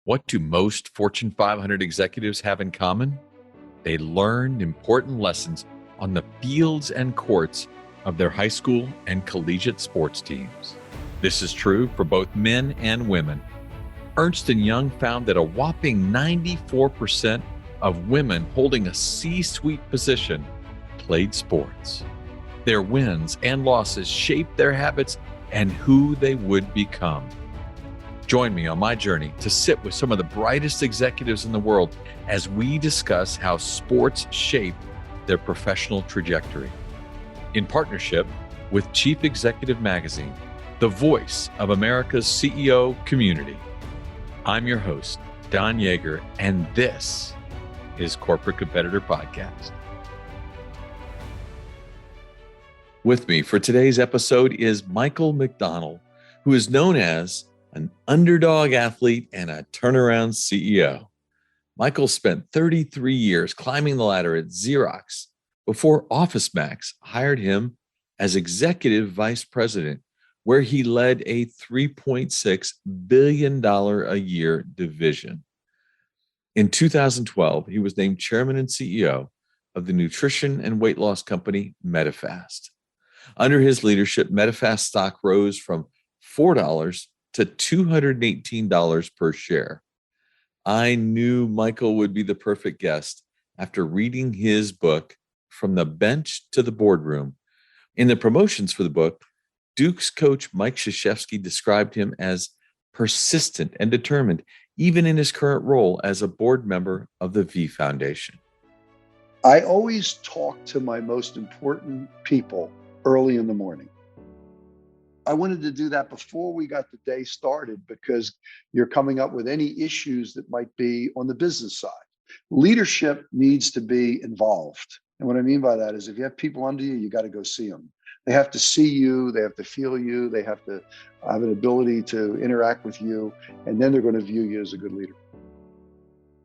What do most Fortune 500 executives have in common? They learned important lessons on the fields and courts of their high school and collegiate sports teams. This is true for both men and women. Ernst & Young found that a whopping 94% of women holding a C-suite position played sports. Their wins and losses shaped their habits and who they would become. Join me on my journey to sit with some of the brightest executives in the world as we discuss how sports shape their professional trajectory. In partnership with Chief Executive Magazine, the voice of America's CEO community. I'm your host, Don Yeager, and this is Corporate Competitor Podcast. With me for today's episode is Michael MacDonald, who is known as an underdog athlete and a turnaround CEO. Michael spent 33 years climbing the ladder at Xerox before OfficeMax hired him as executive vice president, where he led a $3.6 billion a year division. In 2012, he was named chairman and CEO of the nutrition and weight loss company Medifast. Under his leadership, Medifast stock rose from $4 to $218 per share. I knew Michael would be the perfect guest after reading his book, From the Bench to the Boardroom. In the promotions for the book, Duke's coach Mike Krzyzewski described him as persistent and determined, even in his current role as a board member of the V Foundation. I always talk to my most important people early in the morning. I wanted to do that before we got the day started because you're coming up with any issues that might be on the business side. Leadership needs to be involved. And what I mean by that is if you have people under you, you got to go see them. They have to see you, they have to feel you, they have to have an ability to interact with you, and then they're going to view you as a good leader.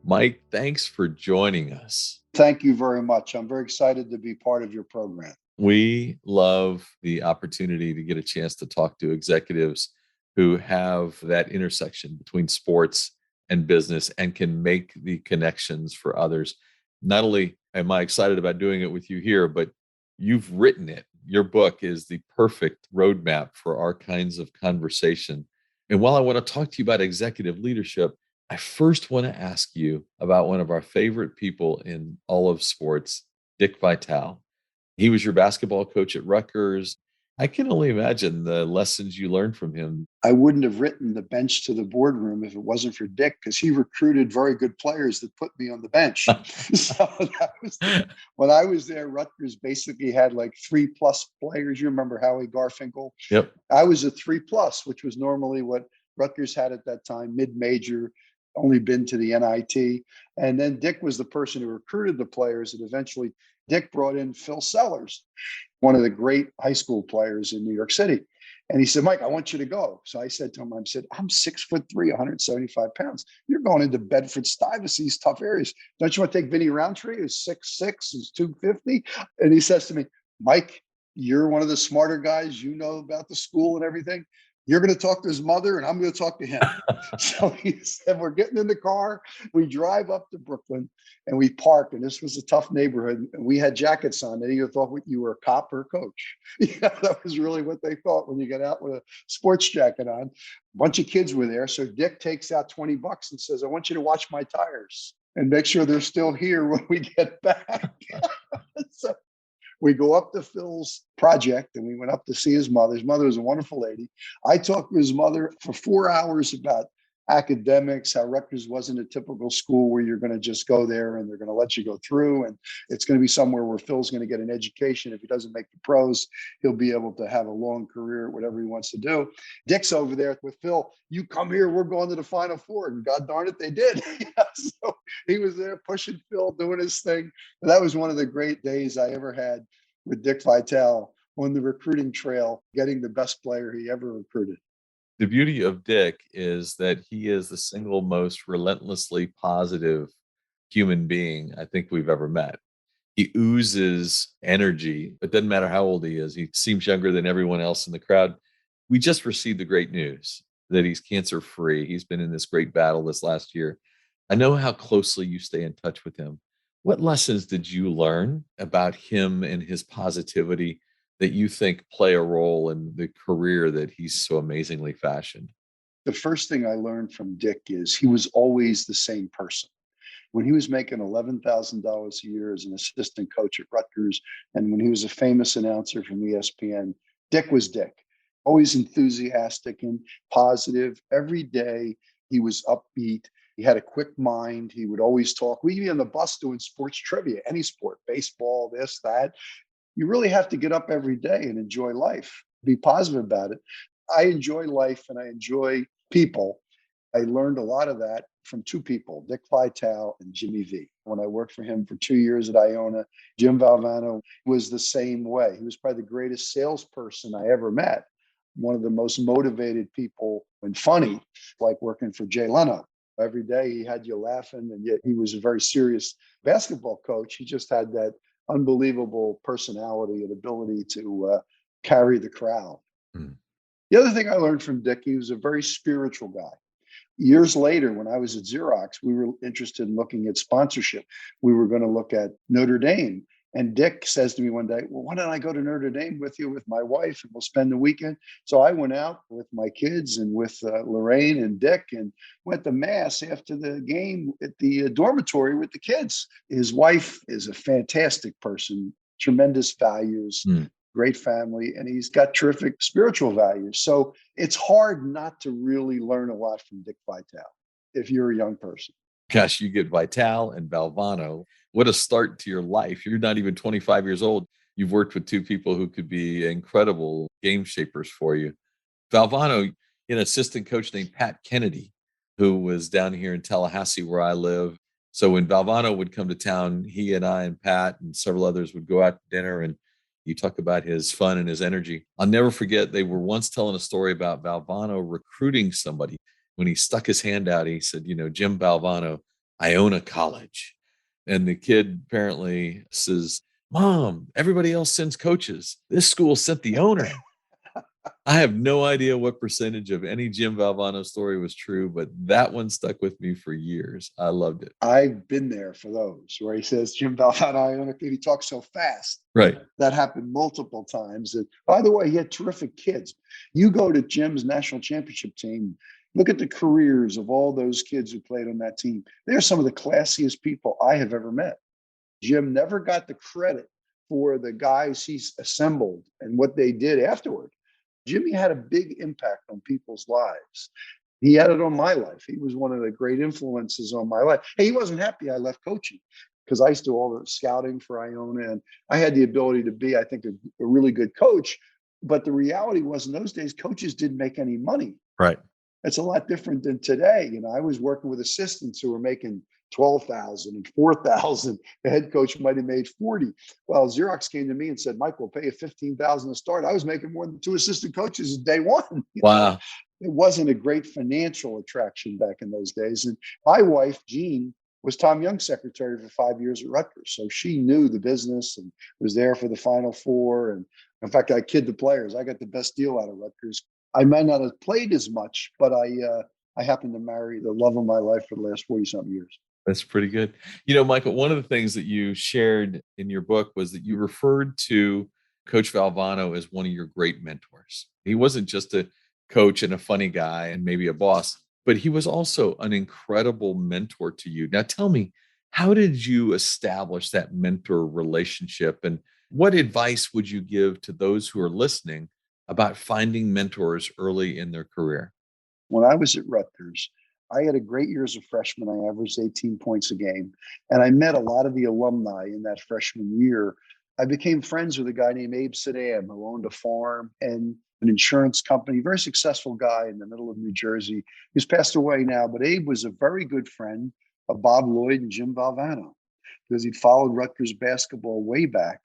Mike, thanks for joining us. Thank you very much. I'm very excited to be part of your program. We love the opportunity to get a chance to talk to executives who have that intersection between sports and business and can make the connections for others. Not only am I excited about doing it with you here, but you've written it. Your book is the perfect roadmap for our kinds of conversation. And while I want to talk to you about executive leadership, I first want to ask you about one of our favorite people in all of sports, Dick Vitale. He was your basketball coach at Rutgers. I can only imagine the lessons you learned from him. I wouldn't have written The Bench to the Boardroom if it wasn't for Dick, because he recruited very good players that put me on the bench. So that was when I was there, Rutgers basically had like 3+ players. You remember Howie Garfinkel? Yep. I was a 3+, which was normally what Rutgers had at that time, mid-major, only been to the NIT. And then Dick was the person who recruited the players, and eventually Dick brought in Phil Sellers, one of the great high school players in New York City. And he said, Mike, I want you to go. So I said to him, I'm 6'3", 175 pounds. You're going into Bedford Stuyvesant, tough areas. Don't you want to take Vinny Roundtree, who's 6'6", who's 250? And he says to me, Mike, you're one of the smarter guys. You know about the school and everything. You're going to talk to his mother and I'm going to talk to him. So he said, we're getting in the car. We drive up to Brooklyn and we park. And this was a tough neighborhood. And we had jackets on. They either thought you were a cop or a coach. That was really what they thought when you get out with a sports jacket on. A bunch of kids were there. So Dick takes out $20 and says, I want you to watch my tires and make sure they're still here when we get back. So we go up to Phil's project and we went up to see his mother. His mother was a wonderful lady. I talked to his mother for 4 hours about academics, how Rutgers wasn't a typical school where you're going to just go there and they're going to let you go through. And it's going to be somewhere where Phil's going to get an education. If he doesn't make the pros, he'll be able to have a long career at whatever he wants to do. Dick's over there with Phil. You come here, we're going to the Final Four. And God darn it, they did. So he was there pushing Phil, doing his thing. And that was one of the great days I ever had with Dick Vitale on the recruiting trail, getting the best player he ever recruited. The beauty of Dick is that he is the single most relentlessly positive human being I think we've ever met. He oozes energy. It doesn't matter how old he is. He seems younger than everyone else in the crowd. We just received the great news that he's cancer free. He's been in this great battle this last year. I know how closely you stay in touch with him. What lessons did you learn about him and his positivity that you think play a role in the career that he's so amazingly fashioned? The first thing I learned from Dick is he was always the same person. When he was making $11,000 a year as an assistant coach at Rutgers, and when he was a famous announcer from ESPN, Dick was Dick, always enthusiastic and positive. Every day he was upbeat. He had a quick mind. He would always talk. We'd be on the bus doing sports trivia, any sport, baseball, this, that. You really have to get up every day and enjoy life, be positive about it. I enjoy life and I enjoy people. I learned a lot of that from two people, Dick Vitale and Jimmy V. When I worked for him for 2 years at Iona, Jim Valvano was the same way. He was probably the greatest salesperson I ever met. One of the most motivated people and funny, like working for Jay Leno. Every day he had you laughing, and yet he was a very serious basketball coach. He just had that unbelievable personality and ability to carry the crowd. Mm. The other thing I learned from Dick, he was a very spiritual guy. Years later, when I was at Xerox, we were interested in looking at sponsorship. We were going to look at Notre Dame. And Dick says to me one day, well, why don't I go to Notre Dame with you, with my wife, and we'll spend the weekend? So I went out with my kids and with Lorraine and Dick and went to Mass after the game at the dormitory with the kids. His wife is a fantastic person, tremendous values. Mm. Great family, and he's got terrific spiritual values. So it's hard not to really learn a lot from Dick Vitale if you're a young person. Gosh, you get Vitale and Valvano. What a start to your life. You're not even 25 years old. You've worked with two people who could be incredible game shapers for you. Valvano, an assistant coach named Pat Kennedy, who was down here in Tallahassee where I live. So when Valvano would come to town, he and I and Pat and several others would go out to dinner, and you talk about his fun and his energy. I'll never forget, they were once telling a story about Valvano recruiting somebody. When he stuck his hand out, he said, Jim Valvano, Iona College. And the kid apparently says, Mom, everybody else sends coaches. This school sent the owner. I have no idea what percentage of any Jim Valvano story was true, but that one stuck with me for years. I loved it. I've been there for those where he says, Jim Valvano, he talks so fast. Right. That happened multiple times. And by the way, he had terrific kids. You go to Jim's national championship team, look at the careers of all those kids who played on that team. They're some of the classiest people I have ever met. Jim never got the credit for the guys he's assembled and what they did afterward. Jimmy had a big impact on people's lives. He had it on my life. He was one of the great influences on my life. Hey, he wasn't happy I left coaching because I used to do all the scouting for Iona, and I had the ability to be, I think, a really good coach. But the reality was in those days, coaches didn't make any money. Right. It's a lot different than today. I was working with assistants who were making 12,000 and 4,000. The head coach might have made 40. Well, Xerox came to me and said, Mike, we'll pay you 15,000 to start. I was making more than two assistant coaches day one. Wow. It wasn't a great financial attraction back in those days. And my wife, Jean, was Tom Young's secretary for 5 years at Rutgers. So she knew the business and was there for the Final Four. And in fact, I kid the players, I got the best deal out of Rutgers. I might not have played as much, but I happened to marry the love of my life for the last 40-something years. That's pretty good. Michael, one of the things that you shared in your book was that you referred to Coach Valvano as one of your great mentors. He wasn't just a coach and a funny guy and maybe a boss, but he was also an incredible mentor to you. Now, tell me, how did you establish that mentor relationship, and what advice would you give to those who are listening about finding mentors early in their career? When I was at Rutgers, I had a great year as a freshman. I averaged 18 points a game. And I met a lot of the alumni in that freshman year. I became friends with a guy named Abe Saddam, who owned a farm and an insurance company, very successful guy in the middle of New Jersey. He's passed away now, but Abe was a very good friend of Bob Lloyd and Jim Valvano because he'd followed Rutgers basketball way back.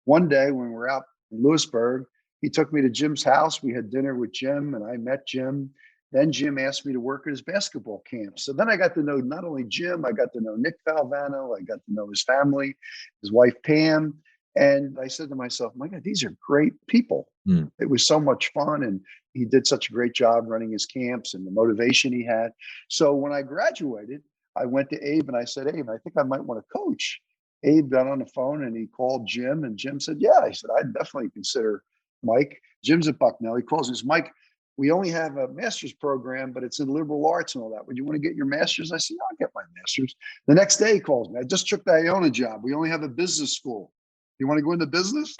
One day when we were out in Lewisburg, he took me to Jim's house. We had dinner with Jim and I met Jim. Then Jim asked me to work at his basketball camp. So then I got to know not only Jim, I got to know Nick Valvano. I got to know his family, his wife, Pam. And I said to myself, my God, these are great people. Mm. It was so much fun. And He did such a great job running his camps and the motivation he had. So when I graduated, I went to Abe and I said, Abe, I think I might want to coach. Abe got on the phone and he called Jim, and Jim said, yeah. He said, I'd definitely consider Mike. Jim's at Bucknell. He calls us, Mike, we only have a master's program, but it's in liberal arts and all that. Would you want to get your master's? I said, I'll get my master's. The next day he calls me. I just took the Iona job. We only have a business school. You want to go into business?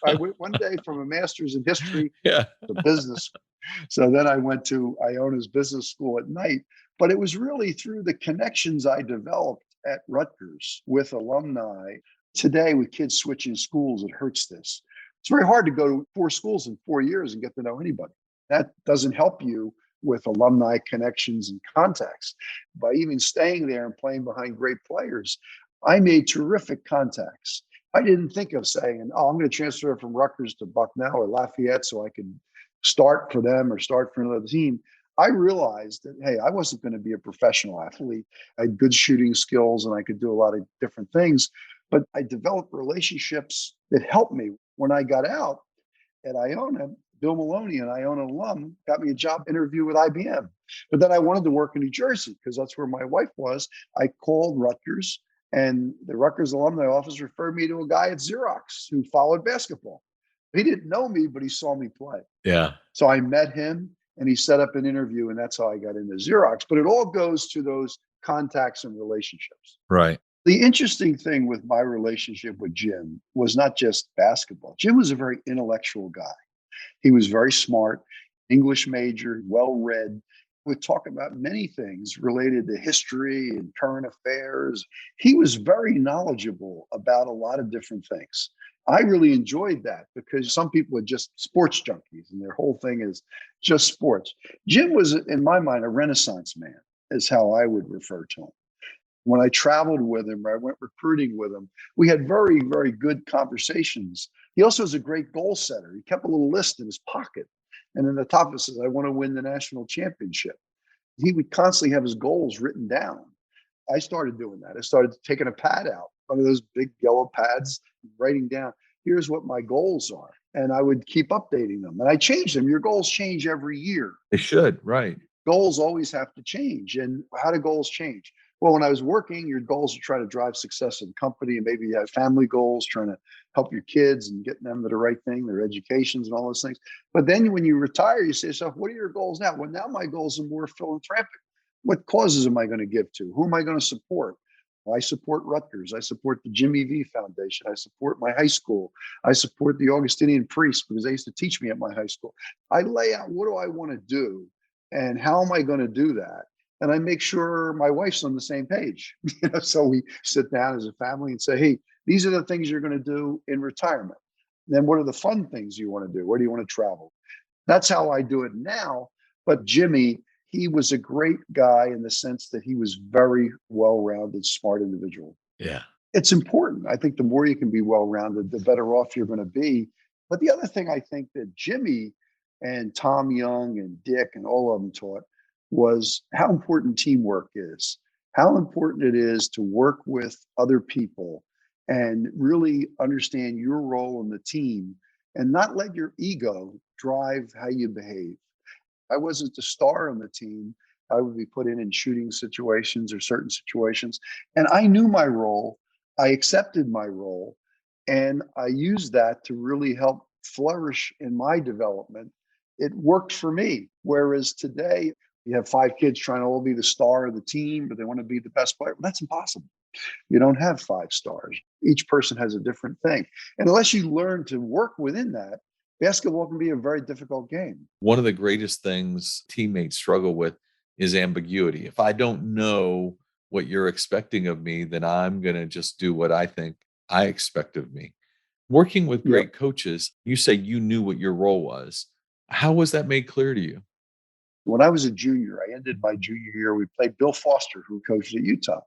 I went one day from a master's in history Yeah. to business. So then I went to Iona's business school at night. But it was really through the connections I developed at Rutgers with alumni. Today, with kids switching schools, it hurts this. It's very hard to go to 4 schools in 4 years and get to know anybody. That doesn't help you with alumni connections and contacts. By even staying there and playing behind great players, I made terrific contacts. I didn't think of saying, oh, I'm going to transfer from Rutgers to Bucknell or Lafayette so I could start for them or start for another team. I realized that, hey, I wasn't going to be a professional athlete. I had good shooting skills and I could do a lot of different things, but I developed relationships that helped me. When I got out at Iona, Bill Maloney, an Iona alum, got me a job interview with IBM. But then I wanted to work in New Jersey because that's where my wife was. I called Rutgers, and the Rutgers alumni office referred me to a guy at Xerox who followed basketball. He didn't know me, but he saw me play. Yeah. So I met him and he set up an interview, and that's how I got into Xerox. But it all goes to those contacts and relationships. Right. The interesting thing with my relationship with Jim was not just basketball. Jim was a very intellectual guy. He was very smart, English major, well-read. We'd talk about many things related to history and current affairs. He was very knowledgeable about a lot of different things. I really enjoyed that because some people are just sports junkies and their whole thing is just sports. Jim was, in my mind, a Renaissance man, is how I would refer to him. When I traveled with him, or I went recruiting with him, we had very, very good conversations. He also was a great goal setter. He kept a little list in his pocket. And in the top it says, I want to win the national championship. He would constantly have his goals written down. I started doing that. I started taking a pad out, one of those big yellow pads, writing down, here's what my goals are. And I would keep updating them. And I changed them. Your goals change every year. They should, right. Goals always have to change. And how do goals change? Well, when I was working, your goals are trying to drive success in the company, and maybe you have family goals, trying to help your kids and getting them to the right thing, their educations and all those things. But then when you retire, you say to yourself, what are your goals now? Well, now my goals are more philanthropic. What causes am I going to give to? Who am I going to support? Well, I support Rutgers. I support the Jimmy V Foundation. I support my high school. I support the Augustinian priests because they used to teach me at my high school. I lay out, what do I want to do and how am I going to do that? And I make sure my wife's on the same page. So we sit down as a family and say, hey, these are the things you're going to do in retirement. Then what are the fun things you want to do? Where do you want to travel? That's how I do it now. But Jimmy, he was a great guy in the sense that he was very well-rounded, smart individual. Yeah. It's important. I think the more you can be well-rounded, the better off you're going to be. But the other thing I think that Jimmy and Tom Young and Dick and all of them taught was how important teamwork is, how important it is to work with other people and really understand your role in the team and not let your ego drive how you behave. I wasn't the star on the team. I would be put in shooting situations or certain situations. And I knew my role. I accepted my role. And I used that to really help flourish in my development. It worked for me. Whereas today, you have 5 kids trying to all be the star of the team, but they want to be the best player. Well, that's impossible. You don't have 5 stars. Each person has a different thing. And unless you learn to work within that, basketball can be a very difficult game. One of the greatest things teammates struggle with is ambiguity. If I don't know what you're expecting of me, then I'm going to just do what I think I expect of me. Working with great coaches, you say you knew what your role was. How was that made clear to you? When I was a junior, I ended my junior year. We played Bill Foster, who coached at Utah,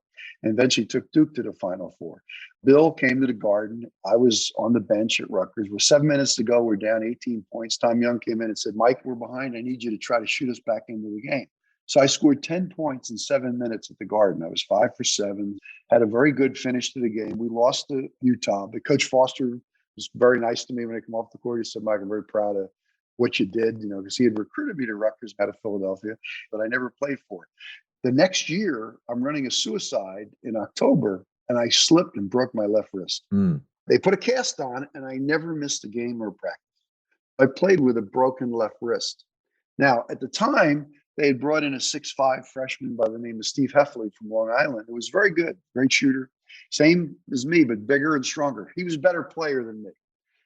and eventually took Duke to the Final Four. Bill came to the Garden. I was on the bench at Rutgers. With 7 minutes to go, we're down 18 points. Tom Young came in and said, Mike, we're behind. I need you to try to shoot us back into the game. So I scored 10 points in 7 minutes at the Garden. I was 5 for 7, had a very good finish to the game. We lost to Utah, but Coach Foster was very nice to me when I came off the court. He said, Mike, I'm very proud of what you did, because he had recruited me to Rutgers out of Philadelphia, but I never played for it. The next year, I'm running a suicide in October, and I slipped and broke my left wrist. Mm. They put a cast on, and I never missed a game or practice. I played with a broken left wrist. Now, at the time, they had brought in a 6'5" freshman by the name of Steve Heffley from Long Island. It was very good, great shooter, same as me, but bigger and stronger. He was a better player than me.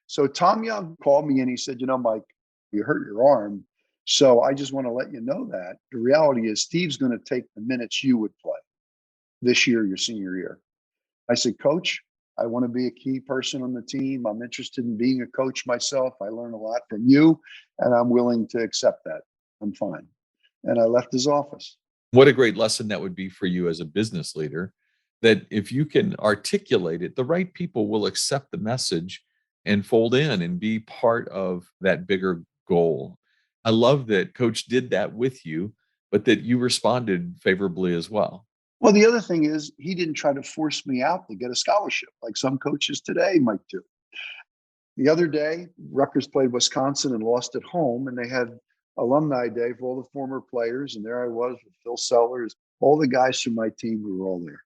So Tom Young called me and he said, Mike, you hurt your arm. So I just want to let you know that the reality is Steve's going to take the minutes you would play this year, your senior year. I said, Coach, I want to be a key person on the team. I'm interested in being a coach myself. I learn a lot from you, and I'm willing to accept that. I'm fine. And I left his office. What a great lesson that would be for you as a business leader, that if you can articulate it, the right people will accept the message and fold in and be part of that bigger goal. I love that Coach did that with you, but that you responded favorably as well. Well, the other thing is he didn't try to force me out to get a scholarship like some coaches today might do. The other day, Rutgers played Wisconsin and lost at home, and they had alumni day for all the former players. And there I was with Phil Sellers, all the guys from my team who were all there.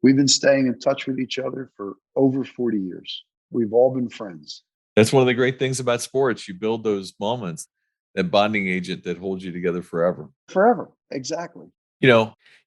We've been staying in touch with each other for over 40 years. We've all been friends. That's one of the great things about sports. You build those moments, that bonding agent that holds you together forever. Forever. Exactly.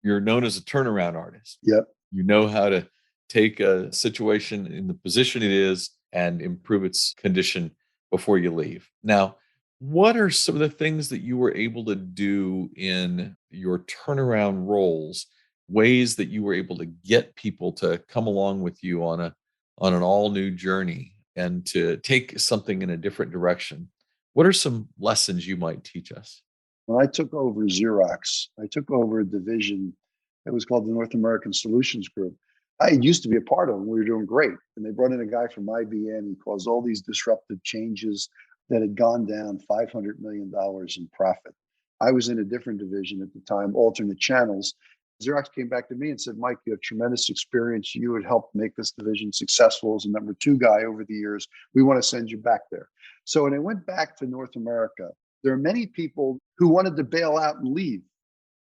You're known as a turnaround artist. Yep. You know how to take a situation in the position it is and improve its condition before you leave. Now, what are some of the things that you were able to do in your turnaround roles, ways that you were able to get people to come along with you on an all new journey and to take something in a different direction? What are some lessons you might teach us? When I took over Xerox, I took over a division that was called the North American Solutions Group. I used to be a part of them. We were doing great. And they brought in a guy from IBM. He caused all these disruptive changes that had gone down $500 million in profit. I was in a different division at the time, alternate channels. Xerox came back to me and said, Mike, you have tremendous experience. You would help make this division successful as a number 2 guy over the years. We want to send you back there. So when I went back to North America, there are many people who wanted to bail out and leave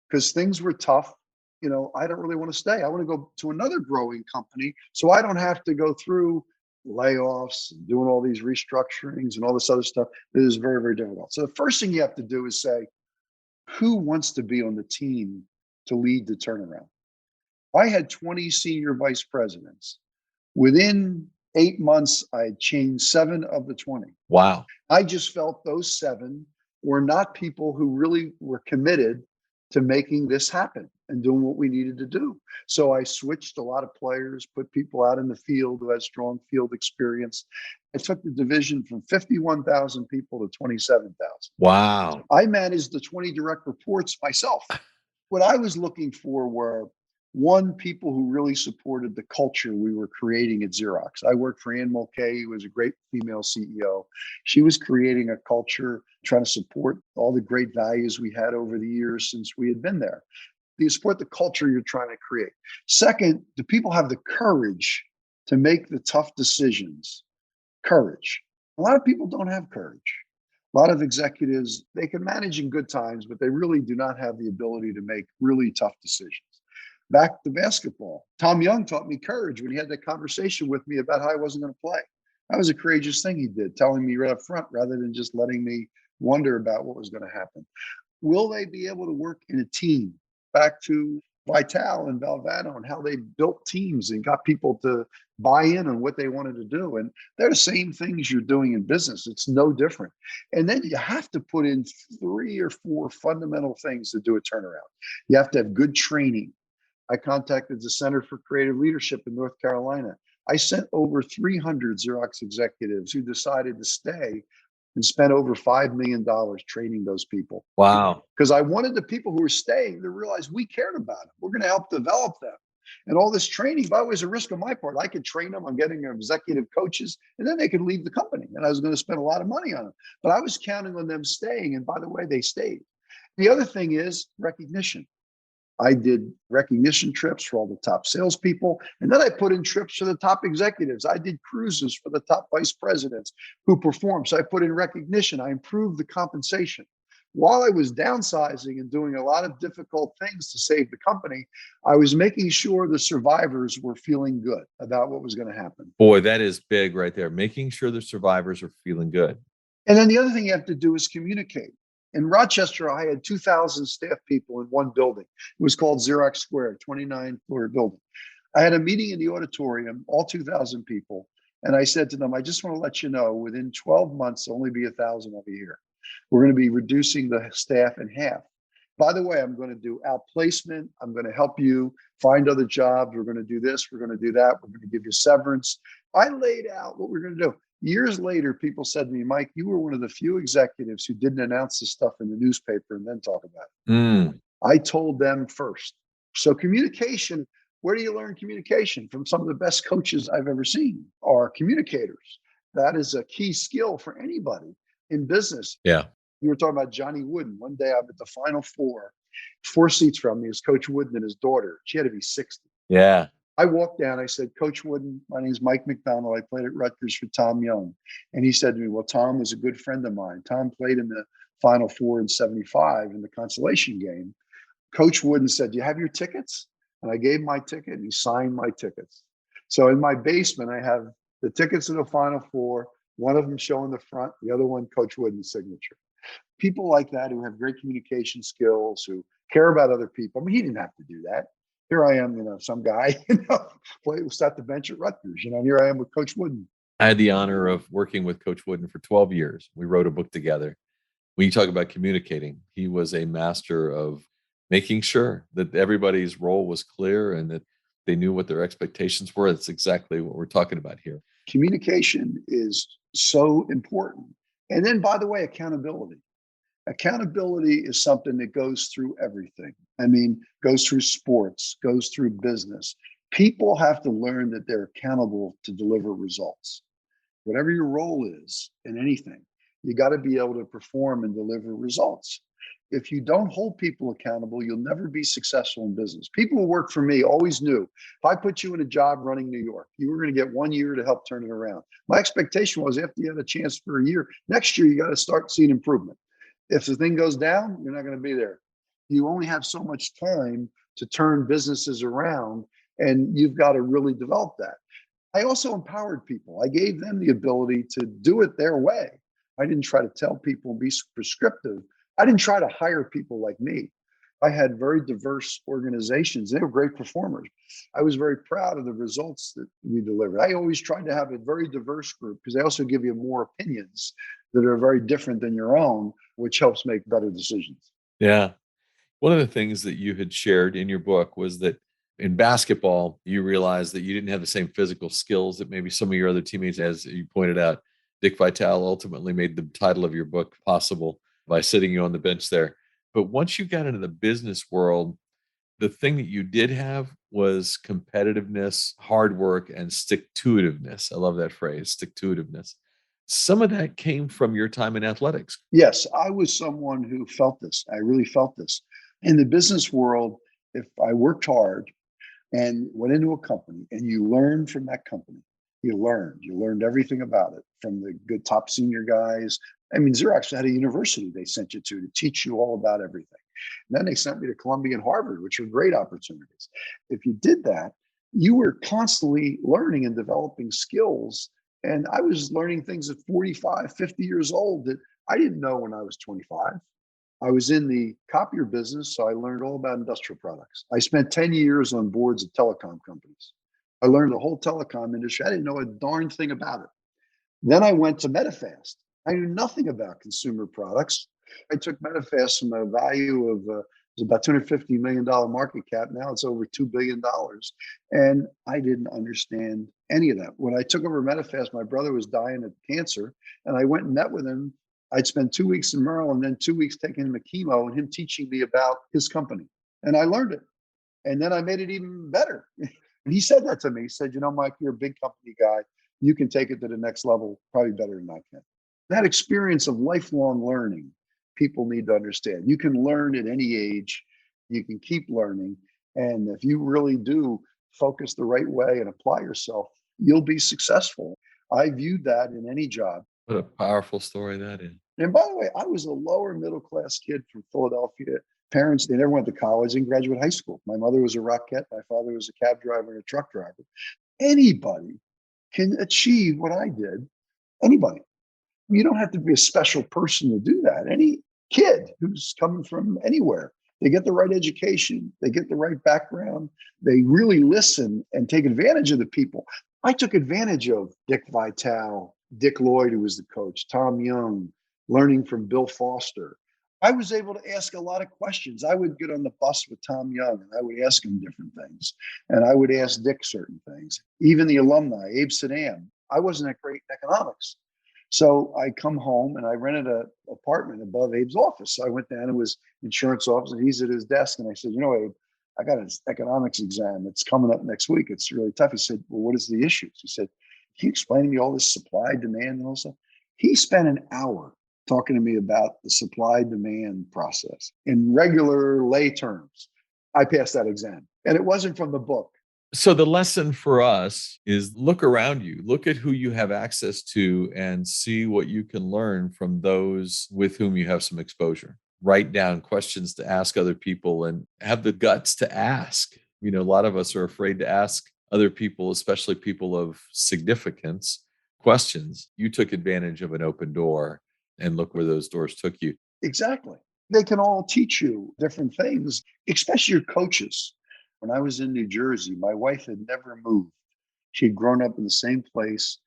because things were tough. I don't really want to stay. I want to go to another growing company so I don't have to go through layoffs and doing all these restructurings and all this other stuff. It is very, very difficult. So the first thing you have to do is say, who wants to be on the team to lead the turnaround? I had 20 senior vice presidents. Within 8 months, I had changed 7 of the 20. Wow. I just felt those 7 were not people who really were committed to making this happen and doing what we needed to do. So I switched a lot of players, put people out in the field who had strong field experience. I took the division from 51,000 people to 27,000. Wow. I managed the 20 direct reports myself. What I was looking for were, one, people who really supported the culture we were creating at Xerox. I worked for Ann Mulcahy, who was a great female CEO. She was creating a culture, trying to support all the great values we had over the years since we had been there. Do you support the culture you're trying to create? Second, do people have the courage to make the tough decisions? Courage. A lot of people don't have courage. A lot of executives, they can manage in good times, but they really do not have the ability to make really tough decisions. Back to basketball. Tom Young taught me courage when he had that conversation with me about how I wasn't going to play. That was a courageous thing he did, telling me right up front rather than just letting me wonder about what was going to happen. Will they be able to work in a team? Back to Vitale and Valvano and how they built teams and got people to buy in on what they wanted to do. And they're the same things you're doing in business. It's no different. And then you have to put in 3 or 4 fundamental things to do a turnaround. You have to have good training. I contacted the Center for Creative Leadership in North Carolina. I sent over 300 Xerox executives who decided to stay and spent over $5 million training those people. Wow. Because I wanted the people who were staying to realize we cared about them. We're going to help develop them. And all this training, by the way, is a risk on my part. I could train them on getting executive coaches, and then they could leave the company. And I was going to spend a lot of money on them. But I was counting on them staying. And by the way, they stayed. The other thing is recognition. I did recognition trips for all the top salespeople. And then I put in trips for the top executives. I did cruises for the top vice presidents who performed. So I put in recognition. I improved the compensation. While I was downsizing and doing a lot of difficult things to save the company, I was making sure the survivors were feeling good about what was going to happen. Boy, that is big right there. Making sure the survivors are feeling good. And then the other thing you have to do is communicate. In Rochester, I had 2,000 staff people in one building. It was called Xerox Square, 29-floor building. I had a meeting in the auditorium, all 2,000 people. And I said to them, I just want to let you know, within 12 months, there'll only be 1,000 over here. We're going to be reducing the staff in half. By the way, I'm going to do outplacement. I'm going to help you find other jobs. We're going to do this. We're going to do that. We're going to give you severance. I laid out what we're going to do. Years later, people said to me, Mike, you were one of the few executives who didn't announce this stuff in the newspaper and then talk about it. I told them first. So communication, where do you learn communication? From some of the best coaches I've ever seen are communicators. That is a key skill for anybody in business. Yeah. You were talking about Johnny Wooden. One day I'm at the Final Four seats from me is Coach Wooden and his daughter. She had to be 60. Yeah. I walked down, I said, Coach Wooden, my name's Mike MacDonald. I played at Rutgers for Tom Young. And he said to me, well, Tom was a good friend of mine. Tom played in the Final Four in 75 in the consolation game. Coach Wooden said, do you have your tickets? And I gave my ticket and he signed my tickets. So in my basement, I have the tickets to the Final Four, one of them showing the front, the other one, Coach Wooden's signature. People like that who have great communication skills, who care about other people. I mean, he didn't have to do that. Here I am, some guy, sat the bench at Rutgers, and here I am with Coach Wooden. I had the honor of working with Coach Wooden for 12 years. We wrote a book together. When you talk about communicating, he was a master of making sure that everybody's role was clear and that they knew what their expectations were. That's exactly what we're talking about here. Communication is so important. And then, by the way, accountability. Accountability is something that goes through everything. I mean, goes through sports, goes through business. People have to learn that they're accountable to deliver results. Whatever your role is in anything, you got to be able to perform and deliver results. If you don't hold people accountable, you'll never be successful in business. People who work for me always knew if I put you in a job running New York, you were going to get 1 year to help turn it around. My expectation was after you had a chance for a year, next year, you got to start seeing improvement. If the thing goes down, you're not going to be there. You only have so much time to turn businesses around, and you've got to really develop that. I also empowered people. I gave them the ability to do it their way. I didn't try to tell people and be prescriptive. I didn't try to hire people like me. I had very diverse organizations. They were great performers. I was very proud of the results that we delivered. I always tried to have a very diverse group because they also give you more opinions that are very different than your own, which helps make better decisions. Yeah. One of the things that you had shared in your book was that in basketball, you realized that you didn't have the same physical skills that maybe some of your other teammates, as you pointed out. Dick Vitale ultimately made the title of your book possible by sitting you on the bench there. But once you got into the business world, the thing that you did have was competitiveness, hard work, and stick-to-itiveness. I love that phrase, stick-to-itiveness. Some of that came from your time in athletics. Yes, I was someone who felt this. I really felt this. In the business world, if I worked hard and went into a company and you learned from that company, you learned everything about it from the good top senior guys. I mean, Xerox had a university they sent you to teach you all about everything. And then they sent me to Columbia and Harvard, which were great opportunities. If you did that, you were constantly learning and developing skills. And I was learning things at 45, 50 years old that I didn't know when I was 25. I was in the copier business, so I learned all about industrial products. I spent 10 years on boards of telecom companies. I learned the whole telecom industry. I didn't know a darn thing about it. Then I went to Medifast. I knew nothing about consumer products. I took Medifast from a value of it was about $250 million market cap. Now it's over $2 billion. And I didn't understand any of that. When I took over Medifast, my brother was dying of cancer. And I went and met with him. I'd spent 2 weeks in Merrill and then 2 weeks taking him to chemo and him teaching me about his company. And I learned it. And then I made it even better. And he said that to me. He said, Mike, you're a big company guy. You can take it to the next level, probably better than I can. That experience of lifelong learning, people need to understand. You can learn at any age. You can keep learning. And if you really do focus the right way and apply yourself, you'll be successful. I viewed that in any job. What a powerful story that is. And by the way, I was a lower middle class kid from Philadelphia. Parents, they never went to college and graduate high school. My mother was a Rockette. My father was a cab driver and a truck driver. Anybody can achieve what I did. Anybody. You don't have to be a special person to do that. Any kid who's coming from anywhere, they get the right education, they get the right background, they really listen and take advantage of the people. I took advantage of Dick Vitale, Dick Lloyd, who was the coach, Tom Young, learning from Bill Foster. I was able to ask a lot of questions. I would get on the bus with Tom Young and I would ask him different things. And I would ask Dick certain things. Even the alumni, Abe Sadam. I wasn't that great in economics. So I come home and I rented an apartment above Abe's office. So I went down to his insurance office and he's at his desk. And I said, Abe, I got an economics exam. It's coming up next week. It's really tough. He said, well, what is the issues? He said, can you explain to me all this supply, demand, and all stuff? He spent an hour talking to me about the supply demand process in regular lay terms. I passed that exam and it wasn't from the book. So the lesson for us is look around you, look at who you have access to and see what you can learn from those with whom you have some exposure. Write down questions to ask other people and have the guts to ask. A lot of us are afraid to ask other people, especially people of significance, questions. You took advantage of an open door and look where those doors took you. Exactly. They can all teach you different things, especially your coaches. When I was in New Jersey, my wife had never moved. She'd grown up in the same place.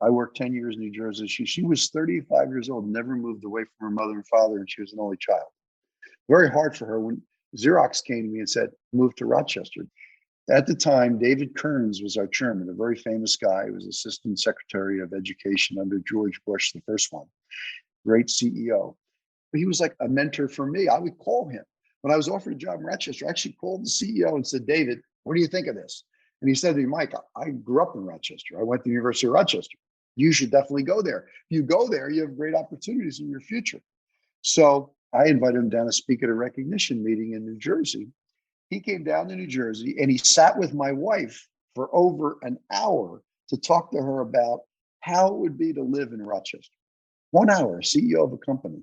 I worked 10 years in New Jersey. She was 35 years old, never moved away from her mother and father, and she was an only child. Very hard for her when Xerox came to me and said, move to Rochester. At the time, David Kearns was our chairman, a very famous guy. He was Assistant Secretary of Education under George Bush, the first one. Great CEO. But he was like a mentor for me. I would call him. When I was offered a job in Rochester, I actually called the CEO and said, David, what do you think of this? And he said to me, Mike, I grew up in Rochester. I went to the University of Rochester. You should definitely go there. If you go there, you have great opportunities in your future. So I invited him down to speak at a recognition meeting in New Jersey. He came down to New Jersey and he sat with my wife for over an hour to talk to her about how it would be to live in Rochester. 1 hour, CEO of a company.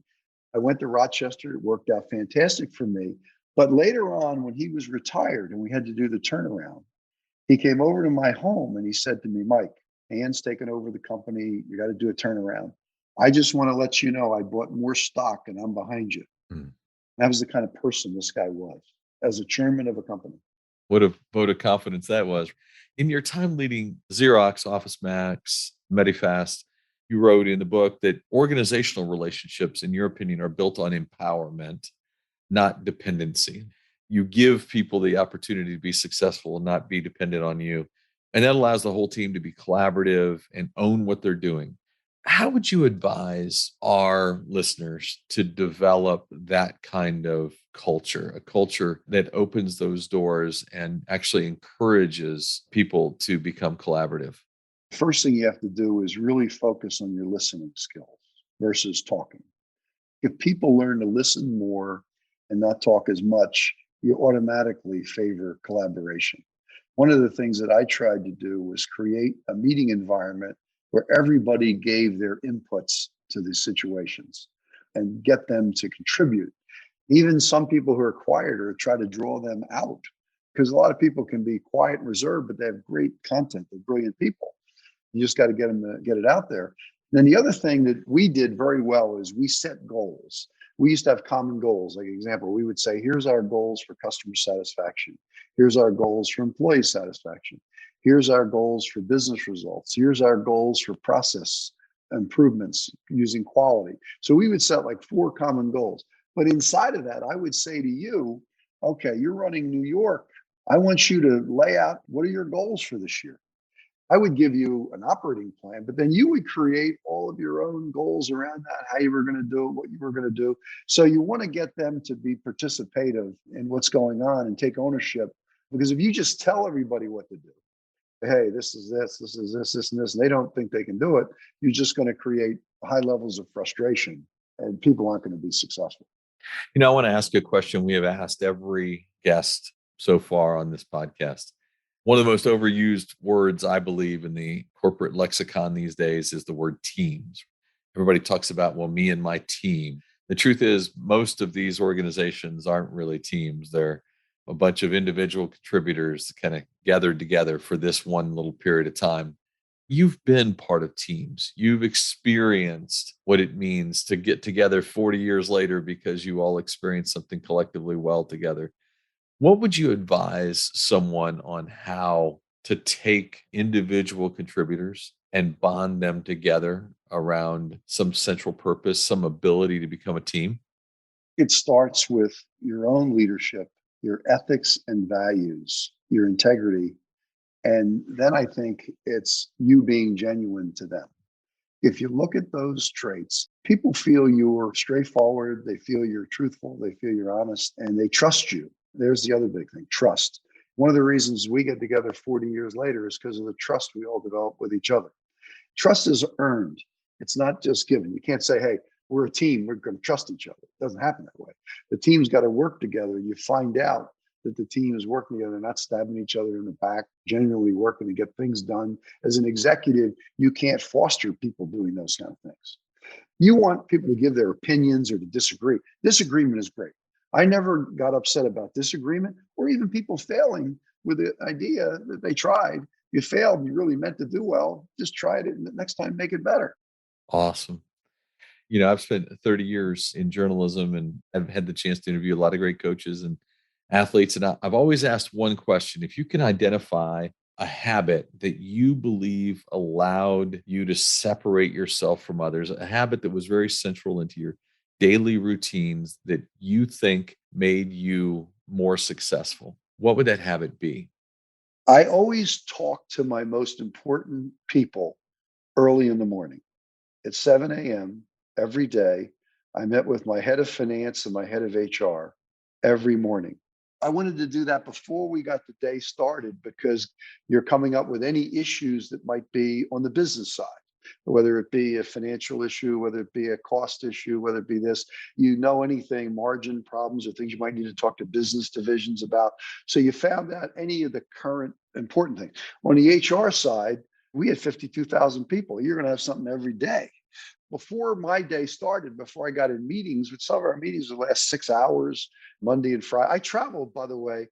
I went to Rochester. It worked out fantastic for me. But later on, when he was retired and we had to do the turnaround, he came over to my home and he said to me, Mike, Ann's taken over the company. You got to do a turnaround. I just want to let you know I bought more stock and I'm behind you. That was the kind of person this guy was as a chairman of a company. What a vote of confidence that was. In your time leading Xerox, OfficeMax, Medifast, you wrote in the book that organizational relationships, in your opinion, are built on empowerment, not dependency. You give people the opportunity to be successful and not be dependent on you. And that allows the whole team to be collaborative and own what they're doing. How would you advise our listeners to develop that kind of culture, a culture that opens those doors and actually encourages people to become collaborative? First thing you have to do is really focus on your listening skills versus talking. If people learn to listen more and not talk as much, you automatically favor collaboration. One of the things that I tried to do was create a meeting environment where everybody gave their inputs to these situations and get them to contribute. Even some people who are quieter, try to draw them out because a lot of people can be quiet and reserved, but they have great content. They're brilliant people. You just got to get them to get it out there. And then the other thing that we did very well is we set goals. We used to have common goals. Like example, we would say, here's our goals for customer satisfaction. Here's our goals for employee satisfaction. Here's our goals for business results. Here's our goals for process improvements using quality. So we would set like 4 common goals. But inside of that, I would say to you, okay, you're running New York. I want you to lay out, what are your goals for this year? I would give you an operating plan, but then you would create all of your own goals around that, how you were going to do it, what you were going to do. So you want to get them to be participative in what's going on and take ownership. Because if you just tell everybody what to do, hey, this is this, this is this, and this, and they don't think they can do it, you're just going to create high levels of frustration and people aren't going to be successful. I want to ask you a question we have asked every guest so far on this podcast. One of the most overused words, I believe, in the corporate lexicon these days is the word teams. Everybody talks about, well, me and my team. The truth is, most of these organizations aren't really teams. They're a bunch of individual contributors kind of gathered together for this one little period of time. You've been part of teams. You've experienced what it means to get together 40 years later because you all experienced something collectively well together. What would you advise someone on how to take individual contributors and bond them together around some central purpose, some ability to become a team? It starts with your own leadership, your ethics and values, your integrity. And then I think it's you being genuine to them. If you look at those traits, people feel you're straightforward, they feel you're truthful, they feel you're honest, and they trust you. There's the other big thing, trust. One of the reasons we get together 40 years later is because of the trust we all develop with each other. Trust is earned. It's not just given. You can't say, hey, we're a team, we're going to trust each other. It doesn't happen that way. The team's got to work together. You find out that the team is working together, not stabbing each other in the back, genuinely working to get things done. As an executive, you can't foster people doing those kind of things. You want people to give their opinions or to disagree. Disagreement is great. I never got upset about disagreement or even people failing with the idea that they tried. You failed, you really meant to do well, just try it and the next time make it better. Awesome. I've spent 30 years in journalism and I've had the chance to interview a lot of great coaches and athletes. And I've always asked one question: if you can identify a habit that you believe allowed you to separate yourself from others, a habit that was very central into your daily routines that you think made you more successful, what would that habit be? I always talk to my most important people early in the morning at 7 a.m. every day. I met with my head of finance and my head of HR every morning. I wanted to do that before we got the day started because you're coming up with any issues that might be on the business side, whether it be a financial issue, whether it be a cost issue, whether it be this, anything, margin problems or things you might need to talk to business divisions about. So you found out any of the current important things. On the HR side, we had 52,000 people. You're going to have something every day. Before my day started, before I got in meetings, with some of our meetings would last 6 hours, Monday and Friday. I traveled, by the way,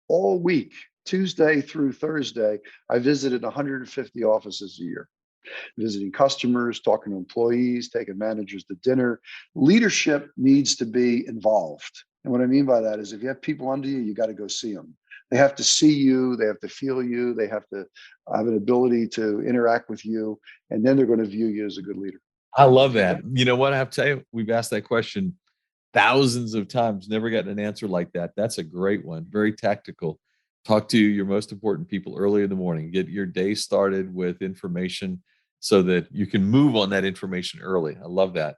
all week, Tuesday through Thursday. I visited 150 offices a year, visiting customers, talking to employees, taking managers to dinner. Leadership needs to be involved. And what I mean by that is if you have people under you, you got to go see them. They have to see you, they have to feel you, they have to have an ability to interact with you, and then they're going to view you as a good leader. I love that. You know what? I have to tell you, we've asked that question thousands of times, never gotten an answer like that. That's a great one. Very tactical. Talk to your most important people early in the morning. Get your day started with information so that you can move on that information early. I love that.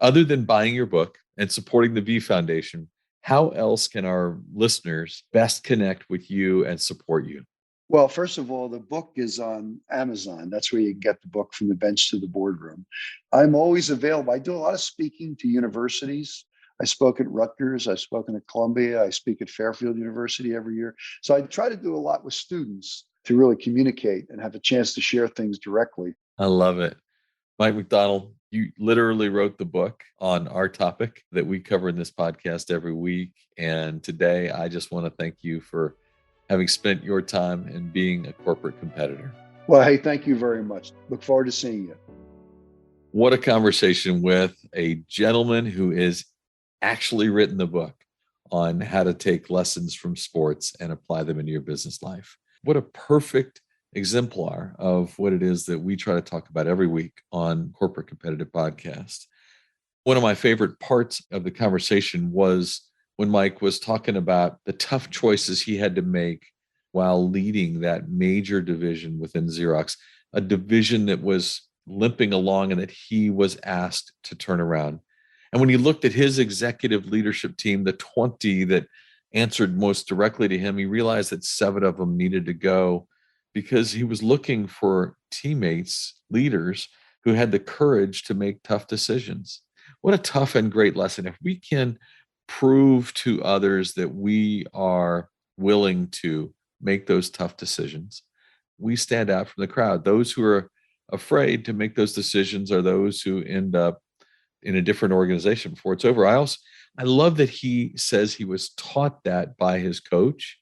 Other than buying your book and supporting the V Foundation, how else can our listeners best connect with you and support you? Well, first of all, the book is on Amazon. That's where you get the book, From the Bench to the Boardroom. I'm always available. I do a lot of speaking to universities. I spoke at Rutgers. I've spoken at Columbia. I speak at Fairfield University every year. So I try to do a lot with students to really communicate and have a chance to share things directly. I love it. Mike MacDonald, you literally wrote the book on our topic that we cover in this podcast every week. And today, I just want to thank you for having spent your time and being a corporate competitor. Well, hey, thank you very much. Look forward to seeing you. What a conversation with a gentleman who has actually written the book on how to take lessons from sports and apply them into your business life. What a perfect exemplar of what it is that we try to talk about every week on Corporate Competitive Podcast. One of my favorite parts of the conversation was when Mike was talking about the tough choices he had to make while leading that major division within Xerox, a division that was limping along and that he was asked to turn around. And when he looked at his executive leadership team, the 20 that answered most directly to him, he realized that 7 of them needed to go because he was looking for teammates, leaders who had the courage to make tough decisions. What a tough and great lesson. If we can prove to others that we are willing to make those tough decisions, we stand out from the crowd. Those who are afraid to make those decisions are those who end up in a different organization before it's over. I love that he says he was taught that by his coach,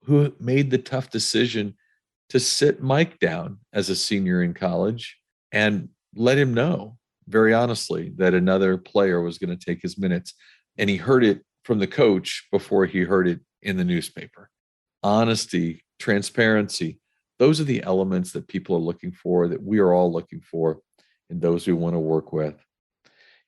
who made the tough decision to sit Mike down as a senior in college and let him know very honestly that another player was going to take his minutes. And he heard it from the coach before he heard it in the newspaper. Honesty, transparency, those are the elements that people are looking for, that we are all looking for in those we want to work with.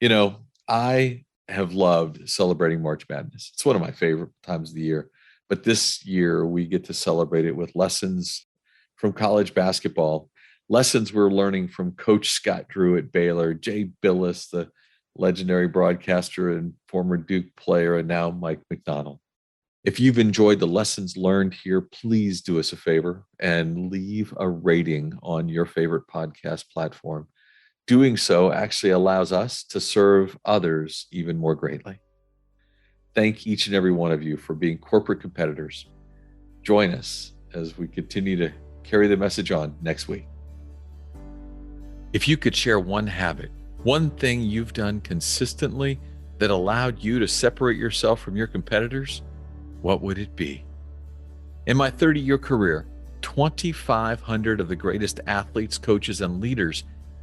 You know, I have loved celebrating March Madness. It's one of my favorite times of the year. But this year, we get to celebrate it with lessons from college basketball, lessons we're learning from Coach Scott Drew at Baylor, Jay Billis, the legendary broadcaster and former Duke player, and now Mike MacDonald. If you've enjoyed the lessons learned here, please do us a favor and leave a rating on your favorite podcast platform. Doing so actually allows us to serve others even more greatly. Thank each and every one of you for being corporate competitors. Join us as we continue to carry the message on next week. If you could share one habit, one thing you've done consistently that allowed you to separate yourself from your competitors, what would it be? In my 30-year career, 2,500 of the greatest athletes, coaches, and leaders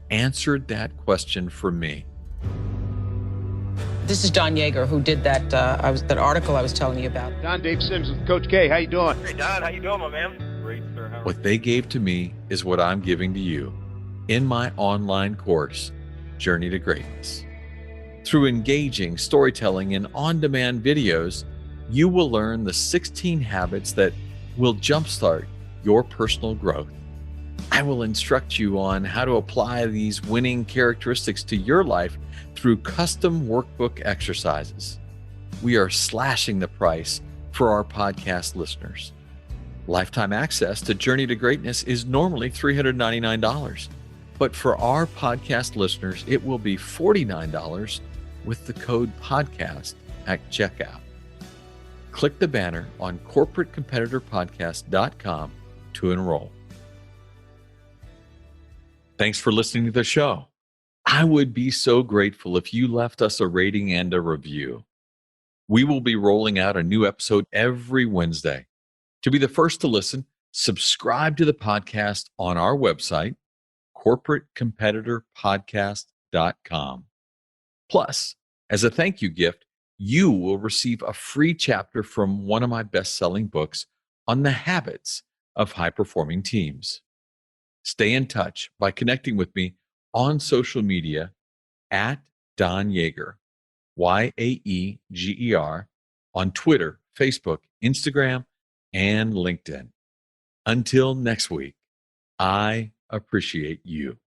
answered that question for me. This is Don Yeager, who did that article I was telling you about. Don, Dave Sims with Coach K. How you doing? Hey, Don. How you doing, my man? Great, sir. What they gave to me is what I'm giving to you in my online course, Journey to Greatness. Through engaging storytelling and on-demand videos, you will learn the 16 habits that will jumpstart your personal growth. I will instruct you on how to apply these winning characteristics to your life through custom workbook exercises. We are slashing the price for our podcast listeners. Lifetime access to Journey to Greatness is normally $399, but for our podcast listeners, it will be $49 with the code podcast at checkout. Click the banner on corporatecompetitorpodcast.com to enroll. Thanks for listening to the show. I would be so grateful if you left us a rating and a review. We will be rolling out a new episode every Wednesday. To be the first to listen, subscribe to the podcast on our website, corporatecompetitorpodcast.com. Plus, as a thank you gift, you will receive a free chapter from one of my best-selling books on the habits of high-performing teams. Stay in touch by connecting with me on social media at Don Yeager, Yaeger, on Twitter, Facebook, Instagram, and LinkedIn. Until next week, I appreciate you.